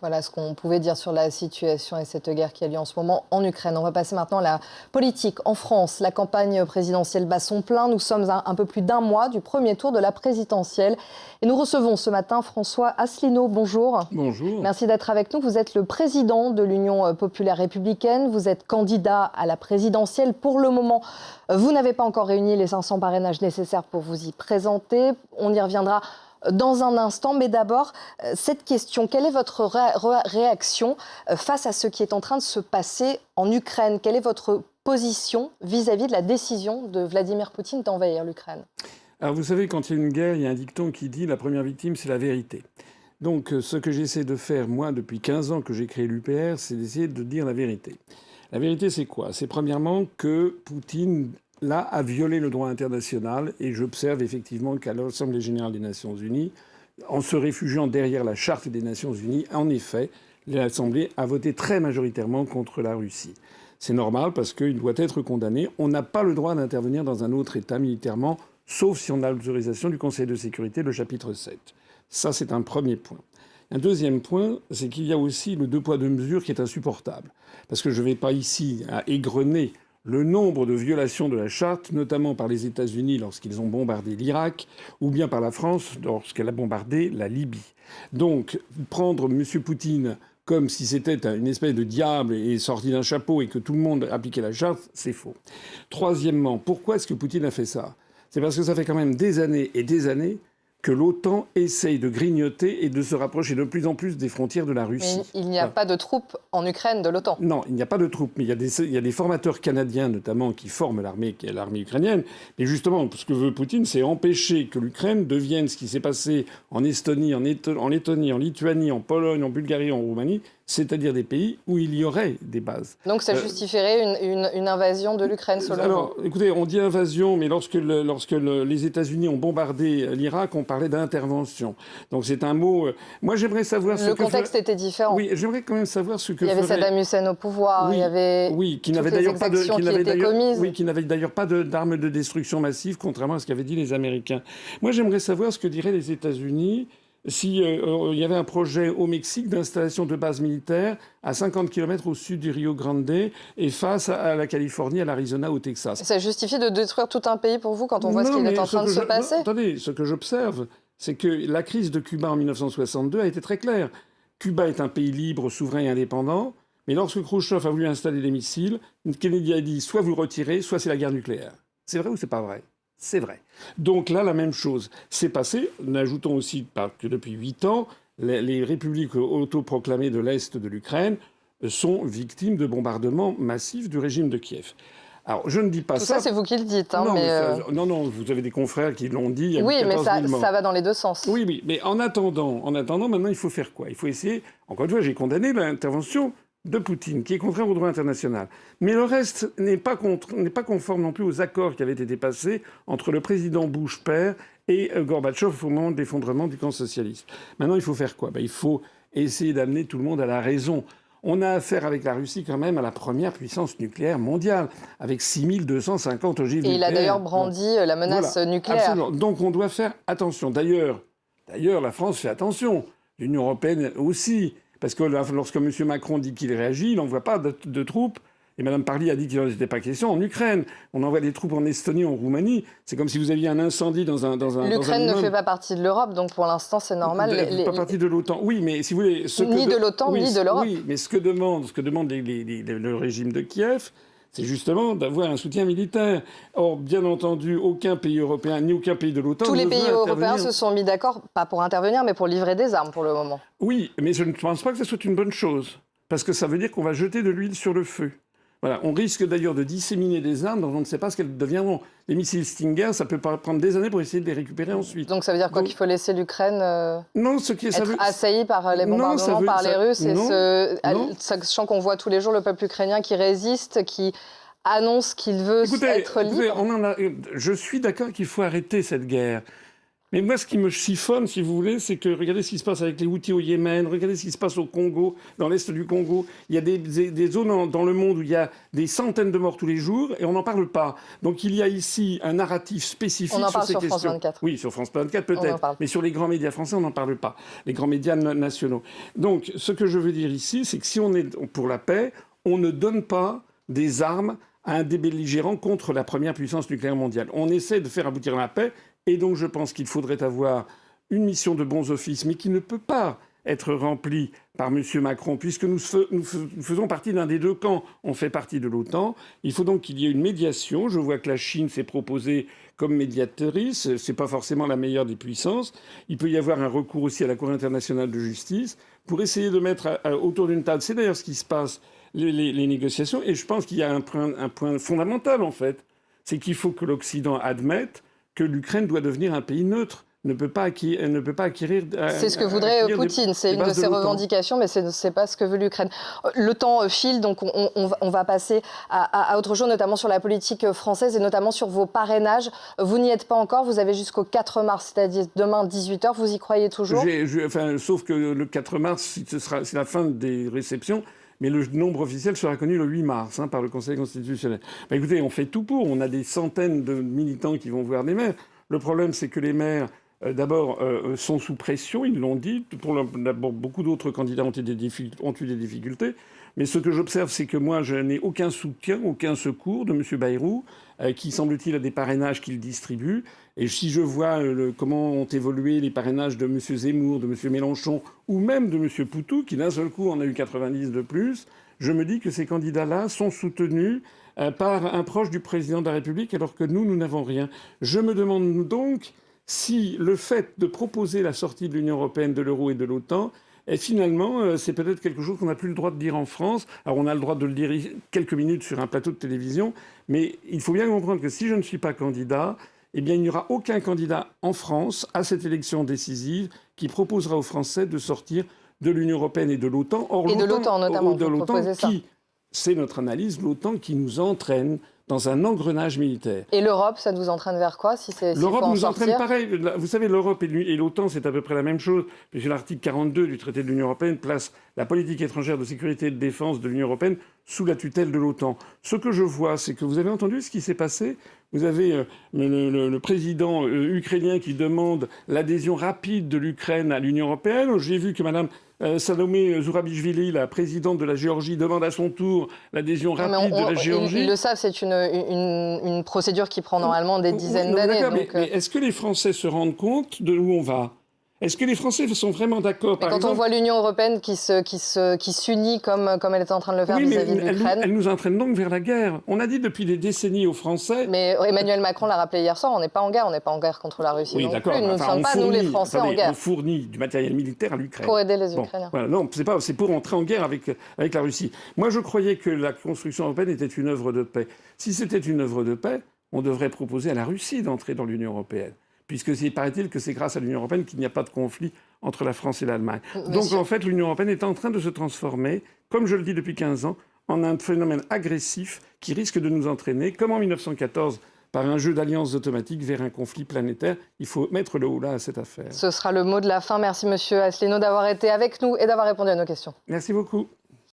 Voilà ce qu'on pouvait dire sur la situation et cette guerre qui a lieu en ce moment en Ukraine. On va passer maintenant à la politique. En France, la campagne présidentielle bat son plein. Nous sommes à un peu plus d'un mois du premier tour de la présidentielle. Et nous recevons ce matin François Asselineau. Bonjour. Bonjour. Merci d'être avec nous. Vous êtes le président de l'Union populaire républicaine. Vous êtes candidat à la présidentielle. Pour le moment, vous n'avez pas encore réuni les 500 parrainages nécessaires pour vous y présenter. On y reviendra dans un instant, mais d'abord, cette question, quelle est votre réaction face à ce qui est en train de se passer en Ukraine? Quelle est votre position vis-à-vis de la décision de Vladimir Poutine d'envahir l'Ukraine? Alors vous savez, quand il y a une guerre, il y a un dicton qui dit « la première victime, c'est la vérité ». Donc ce que j'essaie de faire, moi, depuis 15 ans que j'ai créé l'UPR, c'est d'essayer de dire la vérité. La vérité, c'est quoi? C'est premièrement que Poutine, là, a violé le droit international, et j'observe effectivement qu'à l'Assemblée générale des Nations unies, en se réfugiant derrière la Charte des Nations unies, en effet, l'Assemblée a voté très majoritairement contre la Russie. C'est normal parce qu'il doit être condamné. On n'a pas le droit d'intervenir dans un autre État militairement, sauf si on a l'autorisation du Conseil de sécurité, le chapitre 7. Ça, c'est un premier point. Un deuxième point, c'est qu'il y a aussi le deux poids deux mesures qui est insupportable. Parce que je ne vais pas ici à égrener le nombre de violations de la Charte, notamment par les États-Unis lorsqu'ils ont bombardé l'Irak, ou bien par la France lorsqu'elle a bombardé la Libye. Donc, prendre M. Poutine comme si c'était une espèce de diable et sorti d'un chapeau et que tout le monde appliquait la Charte, c'est faux. Troisièmement, pourquoi est-ce que Poutine a fait ça? C'est parce que ça fait quand même des années et des années que l'OTAN essaye de grignoter et de se rapprocher de plus en plus des frontières de la Russie. Mais il n'y a pas de troupes en Ukraine de l'OTAN. Non, il n'y a pas de troupes, mais il y a des formateurs canadiens notamment qui forment l'armée, qui est l'armée ukrainienne. Et justement, ce que veut Poutine, c'est empêcher que l'Ukraine devienne ce qui s'est passé en Estonie, en Lettonie, en Lituanie, en Pologne, en Bulgarie, en Roumanie, c'est-à-dire des pays où il y aurait des bases. Donc ça justifierait une invasion de l'Ukraine, selon vous? Alors, écoutez, on dit invasion, mais lorsque les États-Unis ont bombardé l'Irak, on parlait d'intervention. Donc c'est un mot... Moi, j'aimerais savoir Le contexte était différent. Oui, j'aimerais quand même savoir ce que il y avait Saddam Hussein au pouvoir, oui, il y avait qui n'avait d'ailleurs pas qui n'avait d'ailleurs pas d'armes de destruction massive, contrairement à ce qu'avaient dit les Américains. Moi, j'aimerais savoir ce que diraient les États-Unis s'il y avait un projet au Mexique d'installation de bases militaires à 50 km au sud du Rio Grande et face à la Californie, à l'Arizona, au Texas. Ça justifie de détruire tout un pays pour vous quand on voit ce qui est en train de se passer? Attendez, ce que j'observe, c'est que la crise de Cuba en 1962 a été très claire. Cuba est un pays libre, souverain et indépendant, mais lorsque Khrouchtchev a voulu installer des missiles, Kennedy a dit soit vous retirez, soit c'est la guerre nucléaire. C'est vrai ou c'est pas vrai? C'est vrai. Donc là, la même chose s'est passée. N'ajoutons aussi que depuis 8 ans, les républiques autoproclamées de l'Est de l'Ukraine sont victimes de bombardements massifs du régime de Kiev. Alors, je ne dis pas ça. Tout ça, c'est vous qui le dites. Hein, non, non, vous avez des confrères qui l'ont dit. Il y a oui, mais ça va dans les deux sens. Oui, oui. Mais en attendant, maintenant, il faut faire quoi? Il faut essayer... Encore une fois, j'ai condamné l'intervention de Poutine, qui est contraire au droit international. Mais le reste n'est pas conforme non plus aux accords qui avaient été passés entre le président Bush père et Gorbatchev au moment de l'effondrement du camp socialiste. Maintenant, il faut faire quoi? Il faut essayer d'amener tout le monde à la raison. On a affaire avec la Russie quand même à la première puissance nucléaire mondiale, avec 6250 ogives nucléaires. Et il a d'ailleurs brandi la menace nucléaire. Absolument. Donc on doit faire attention. D'ailleurs, la France fait attention. L'Union européenne aussi. Parce que lorsque M. Macron dit qu'il réagit, il n'envoie pas de troupes. Et Mme Parly a dit qu'il n'en était pas question en Ukraine. On envoie des troupes en Estonie, en Roumanie. C'est comme si vous aviez un incendie dans un L'Ukraine ne fait pas partie de l'Europe, donc pour l'instant, c'est normal. Pas partie de l'OTAN. Oui, mais si vous voulez... Ni de l'OTAN, ni de l'Europe. Oui, mais ce que demande le régime de Kiev, c'est justement d'avoir un soutien militaire. Or, bien entendu, aucun pays européen, ni aucun pays de l'OTAN Tous les pays européens se sont mis d'accord, pas pour intervenir, mais pour livrer des armes pour le moment. Oui, mais je ne pense pas que ce soit une bonne chose. Parce que ça veut dire qu'on va jeter de l'huile sur le feu. Voilà. On risque d'ailleurs de disséminer des armes dont on ne sait pas ce qu'elles deviendront. Les missiles Stinger, ça peut prendre des années pour essayer de les récupérer ensuite. Donc ça veut dire quoi? Qu'il faut laisser l'Ukraine être assaillie par les bombardements par les Russes sachant qu'on voit tous les jours le peuple ukrainien qui résiste, qui annonce qu'il veut être libre. Je suis d'accord qu'il faut arrêter cette guerre. Mais moi, ce qui me chiffonne, si vous voulez, c'est que regardez ce qui se passe avec les Houthis au Yémen, regardez ce qui se passe au Congo, dans l'est du Congo. Il y a des zones dans le monde où il y a des centaines de morts tous les jours et on n'en parle pas. Donc il y a ici un narratif spécifique on en sur parle ces sur questions. France 24. Oui, sur France 24 peut-être, mais sur les grands médias français, on n'en parle pas. Les grands médias nationaux. Donc ce que je veux dire ici, c'est que si on est pour la paix, on ne donne pas des armes à un des belligérants contre la première puissance nucléaire mondiale. On essaie de faire aboutir la paix. Et donc, je pense qu'il faudrait avoir une mission de bons offices, mais qui ne peut pas être remplie par M. Macron, puisque nous faisons partie d'un des deux camps. On fait partie de l'OTAN. Il faut donc qu'il y ait une médiation. Je vois que la Chine s'est proposée comme médiatrice. Ce n'est pas forcément la meilleure des puissances. Il peut y avoir un recours aussi à la Cour internationale de justice pour essayer de mettre autour d'une table. C'est d'ailleurs ce qui se passe, les négociations. Et je pense qu'il y a un point fondamental, en fait. C'est qu'il faut que l'Occident admette que l'Ukraine doit devenir un pays neutre, ne peut pas acquérir... C'est ce que voudrait Poutine, c'est une de ses revendications, mais ce n'est pas ce que veut l'Ukraine. Le temps file, donc on va passer à autre chose, notamment sur la politique française et notamment sur vos parrainages. Vous n'y êtes pas encore, vous avez jusqu'au 4 mars, c'est-à-dire demain 18h, vous y croyez toujours ? Sauf que le 4 mars, c'est la fin des réceptions. Mais le nombre officiel sera connu le 8 mars par le Conseil constitutionnel. Écoutez, on fait tout pour. On a des centaines de militants qui vont voir des maires. Le problème, c'est que les maires, d'abord, sont sous pression, ils l'ont dit. D'abord, beaucoup d'autres candidats ont eu des difficultés. Mais ce que j'observe, c'est que moi, je n'ai aucun soutien, aucun secours de M. Bayrou, qui, semble-t-il, a des parrainages qu'il distribue. Et si je vois comment ont évolué les parrainages de M. Zemmour, de M. Mélenchon, ou même de M. Poutou, qui d'un seul coup en a eu 90 de plus, je me dis que ces candidats-là sont soutenus par un proche du président de la République, alors que nous n'avons rien. Je me demande donc si le fait de proposer la sortie de l'Union européenne, de l'euro et de l'OTAN, et finalement, c'est peut-être quelque chose qu'on n'a plus le droit de dire en France. Alors on a le droit de le dire quelques minutes sur un plateau de télévision, mais il faut bien comprendre que si je ne suis pas candidat, eh bien il n'y aura aucun candidat en France à cette élection décisive qui proposera aux Français de sortir de l'Union européenne et de l'OTAN. Et de l'OTAN notamment, de l'OTAN qui, c'est notre analyse, l'OTAN qui nous entraîne dans un engrenage militaire. Et l'Europe, ça nous entraîne vers quoi si l'Europe nous entraîne pareil. Vous savez, l'Europe et l'OTAN, c'est à peu près la même chose, puisque l'article 42 du traité de l'Union européenne place la politique étrangère de sécurité et de défense de l'Union européenne sous la tutelle de l'OTAN. Ce que je vois, c'est que vous avez entendu ce qui s'est passé. Vous avez le président ukrainien qui demande l'adhésion rapide de l'Ukraine à l'Union européenne. J'ai vu que Mme Salomé Zourabichvili, la présidente de la Géorgie, demande à son tour l'adhésion rapide de la Géorgie. Ils le savent, c'est une procédure qui prend normalement des dizaines d'années. Mais est-ce que les Français se rendent compte de où on va ? Est-ce que les Français sont vraiment d'accord ? Quand on voit l'Union européenne qui s'unit comme elle est en train de le faire vis-à-vis de l'Ukraine... Elle nous entraîne donc vers la guerre. On a dit depuis des décennies aux Français... Mais Emmanuel Macron l'a rappelé hier soir, on n'est pas en guerre. On n'est pas en guerre contre la Russie non plus. Nous ne sommes pas, nous les Français, en guerre. On fournit du matériel militaire à l'Ukraine. Pour aider les Ukrainiens. Voilà, non, c'est pour entrer en guerre avec la Russie. Moi, je croyais que la construction européenne était une œuvre de paix. Si c'était une œuvre de paix, on devrait proposer à la Russie d'entrer dans l'Union européenne. Puisque paraît-il que c'est grâce à l'Union européenne qu'il n'y a pas de conflit entre la France et l'Allemagne. Donc en fait, l'Union européenne est en train de se transformer, comme je le dis depuis 15 ans, en un phénomène agressif qui risque de nous entraîner, comme en 1914, par un jeu d'alliances automatiques vers un conflit planétaire. Il faut mettre le haut là à cette affaire. Ce sera le mot de la fin. Merci Monsieur Asselineau d'avoir été avec nous et d'avoir répondu à nos questions. Merci beaucoup.